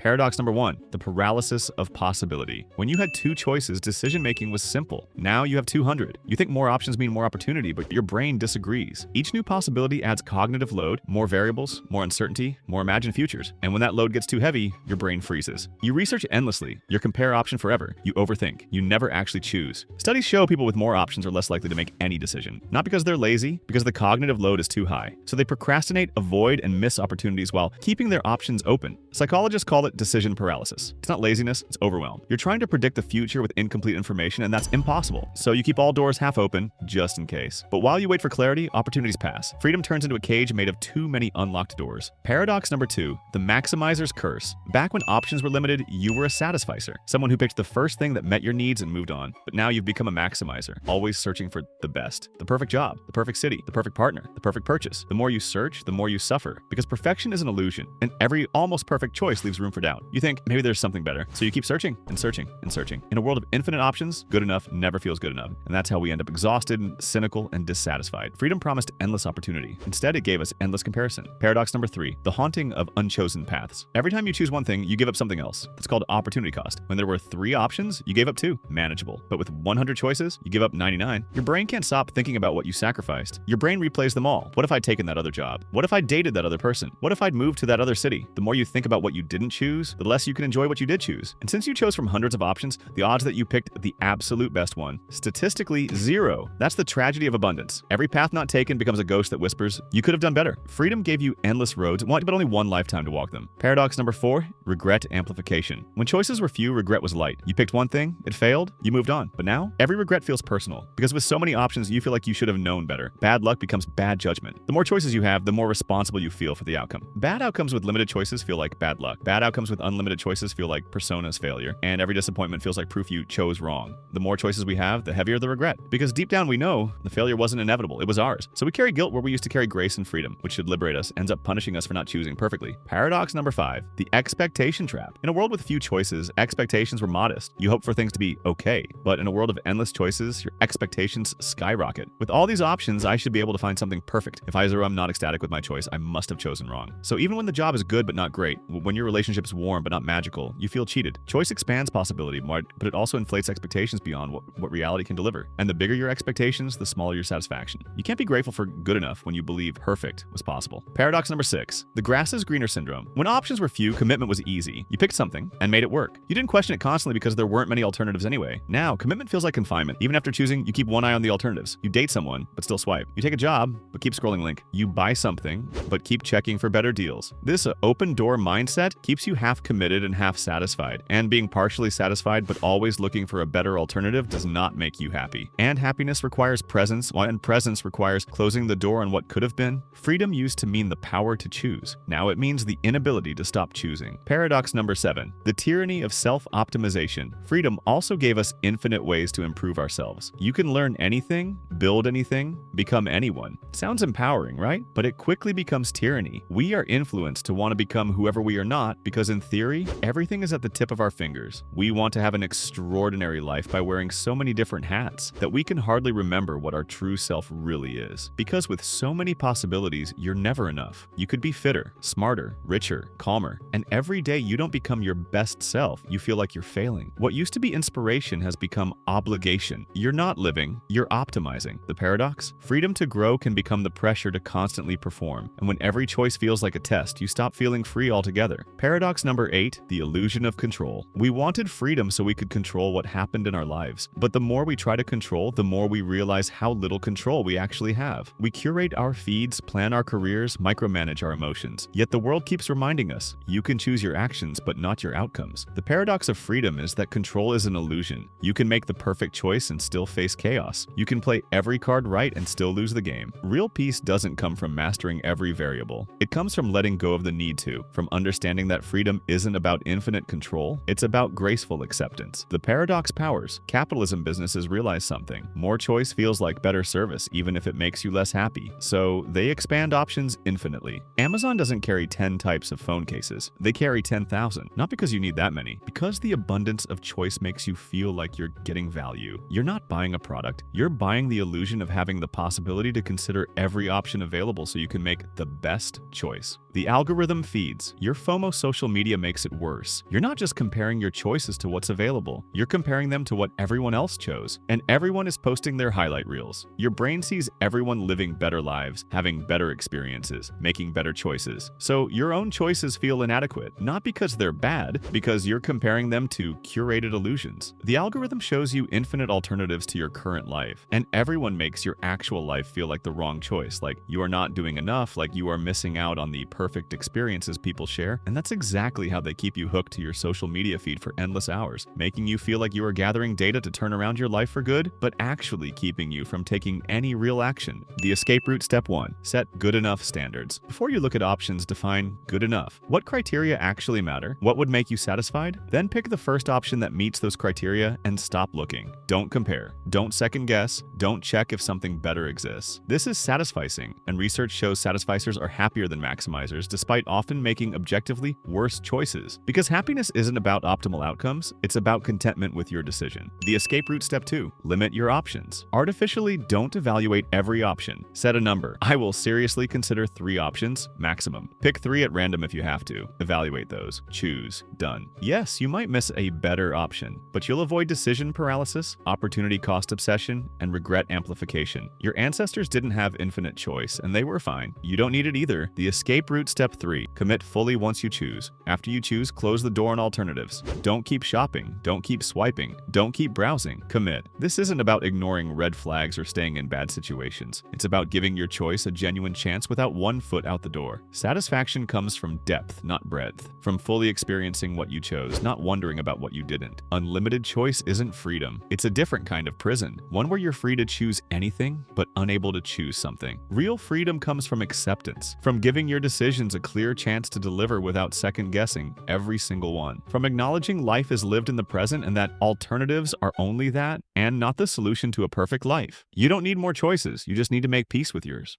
Paradox number 1, the paralysis of possibility. When you had 2 choices, decision-making was simple. Now you have 200. You think more options mean more opportunity, but your brain disagrees. Each new possibility adds cognitive load, more variables, more uncertainty, more imagined futures. And when that load gets too heavy, your brain freezes. You research endlessly. You compare option forever. You overthink. You never actually choose. Studies show people with more options are less likely to make any decision. Not because they're lazy, because the cognitive load is too high. So they procrastinate, avoid, and miss opportunities while keeping their options open. Psychologists call it decision paralysis. It's not laziness, it's overwhelm. You're trying to predict the future with incomplete information, and that's impossible. So you keep all doors half open, just in case. But while you wait for clarity, opportunities pass. Freedom turns into a cage made of too many unlocked doors. Paradox number 2, the maximizer's curse. Back when options were limited, you were a satisficer. Someone who picked the first thing that met your needs and moved on. But now you've become a maximizer, always searching for the best. The perfect job, the perfect city, the perfect partner, the perfect purchase. The more you search, the more you suffer. Because perfection is an illusion, and every almost perfect choice leaves room for doubt. You think, maybe there's something better. So you keep searching and searching and searching. In a world of infinite options, good enough never feels good enough. And that's how we end up exhausted, cynical, and dissatisfied. Freedom promised endless opportunity. Instead, it gave us endless comparison. Paradox number 3, the haunting of unchosen paths. Every time you choose one thing, you give up something else. That's called opportunity cost. When there were 3 options, you gave up 2. Manageable. But with 100 choices, you give up 99. Your brain can't stop thinking about what you sacrificed. Your brain replays them all. What if I'd taken that other job? What if I'd dated that other person? What if I'd moved to that other city? The more you think about what you didn't choose, the less you can enjoy what you did choose. And since you chose from hundreds of options, the odds that you picked the absolute best one, statistically 0. That's the tragedy of abundance. Every path not taken becomes a ghost that whispers, you could have done better. Freedom gave you endless roads, but only one lifetime to walk them. Paradox number 4, regret amplification. When choices were few, regret was light. You picked one thing, it failed, you moved on. But now, every regret feels personal. Because with so many options, you feel like you should have known better. Bad luck becomes bad judgment. The more choices you have, the more responsible you feel for the outcome. Bad outcomes with limited choices feel like bad luck. Bad outcomes with unlimited choices feel like persona's failure. And every disappointment feels like proof you chose wrong. The more choices we have, the heavier the regret. Because deep down we know the failure wasn't inevitable, it was ours. So we carry guilt where we used to carry grace and freedom, which should liberate us, ends up punishing us for not choosing perfectly. Paradox number 5, the expectation trap. In a world with few choices, expectations were modest. You hope for things to be okay. But in a world of endless choices, your expectations skyrocket. With all these options, I should be able to find something perfect. If I'm not ecstatic with my choice, I must have chosen wrong. So even when the job is good but not great, when your relationship is warm but not magical, you feel cheated. Choice expands possibility, but it also inflates expectations beyond what reality can deliver. And the bigger your expectations, the smaller your satisfaction. You can't be grateful for good enough when you believe perfect was possible. Paradox number 6, the grass is greener syndrome. When options were few, commitment was easy. You picked something and made it work. You didn't question it constantly because there weren't many alternatives anyway. Now, commitment feels like confinement. Even after choosing, you keep one eye on the alternatives. You date someone, but still swipe. You take a job, but keep scrolling link. You buy something, but keep checking for better deals. This open door mindset keeps you half committed and half satisfied. And being partially satisfied but always looking for a better alternative does not make you happy. And happiness requires presence, and presence requires closing the door on what could have been. Freedom used to mean the power to choose. Now it means the inability to stop choosing. Paradox number 7, the tyranny of self-optimization. Freedom also gave us infinite ways to improve ourselves. You can learn anything, build anything, become anyone. Sounds empowering, right? But it quickly becomes tyranny. We are influenced to want to become whoever we are not because in theory, everything is at the tip of our fingers. We want to have an extraordinary life by wearing so many different hats that we can hardly remember what our true self really is. Because with so many possibilities, you're never enough. You could be fitter, smarter, richer, calmer, and every day you don't become your best self, you feel like you're failing. What used to be inspiration has become obligation. You're not living, you're optimizing. The paradox? Freedom to grow can become the pressure to constantly perform. And when every choice feels like a test, you stop feeling free altogether. Paradox number 8, the illusion of control. We wanted freedom so we could control what happened in our lives. But the more we try to control, the more we realize how little control we actually have. We curate our feeds, plan our careers, micromanage our emotions. Yet the world keeps reminding us, you can choose your actions, but not your outcomes. The paradox of freedom is that control is an illusion. You can make the perfect choice and still face chaos. You can play every card right and still lose the game. Real peace doesn't come from mastering every variable. It comes from letting go of the need to, from understanding that freedom isn't about infinite control, it's about graceful acceptance. The paradox powers. Capitalism businesses realize something. More choice feels like better service, even if it makes you less happy. So they expand options infinitely. Amazon doesn't carry 10 types of phone cases. They carry 10,000. Not because you need that many, because the abundance of choice makes you feel like you're getting value. You're not buying a product. You're buying the illusion of having the possibility to consider every option available so you can make the best choice. The algorithm feeds. Your FOMO social media makes it worse. You're not just comparing your choices to what's available, you're comparing them to what everyone else chose. And everyone is posting their highlight reels. Your brain sees everyone living better lives, having better experiences, making better choices. So your own choices feel inadequate, not because they're bad, because you're comparing them to curated illusions. The algorithm shows you infinite alternatives to your current life, and everyone makes your actual life feel like the wrong choice, like you are not doing enough, like you are missing out on the perfect experiences people share. And that's exactly how they keep you hooked to your social media feed for endless hours, making you feel like you are gathering data to turn around your life for good, but actually keeping you from taking any real action. The escape route step 1. Set good enough standards. Before you look at options, define good enough. What criteria actually matter? What would make you satisfied? Then pick the first option that meets those criteria and stop looking. Don't compare. Don't second guess. Don't check if something better exists. This is satisficing, and research shows satisficers are happier than maximizers despite often making objectively worse choices. Because happiness isn't about optimal outcomes, it's about contentment with your decision. The escape route step 2. Limit your options. Artificially don't evaluate every option. Set a number. I will seriously consider 3 options, maximum. Pick 3 at random if you have to. Evaluate those. Choose. Done. Yes, you might miss a better option, but you'll avoid decision paralysis, opportunity cost obsession, and regret amplification. Your ancestors didn't have infinite choice, and they were fine. You don't need it either. The escape route step 3. Commit fully once you choose. After you choose, close the door on alternatives. Don't keep shopping. Don't keep swiping. Don't keep browsing. Commit. This isn't about ignoring red flags or staying in bad situations. It's about giving your choice a genuine chance without one foot out the door. Satisfaction comes from depth, not breadth. From fully experiencing what you chose, not wondering about what you didn't. Unlimited choice isn't freedom. It's a different kind of prison. One where you're free to choose anything, but unable to choose something. Real freedom comes from acceptance. From giving your decisions a clear chance to deliver without second guessing every single one. From acknowledging life is lived in the present and that alternatives are only that and not the solution to a perfect life. You don't need more choices. You just need to make peace with yours.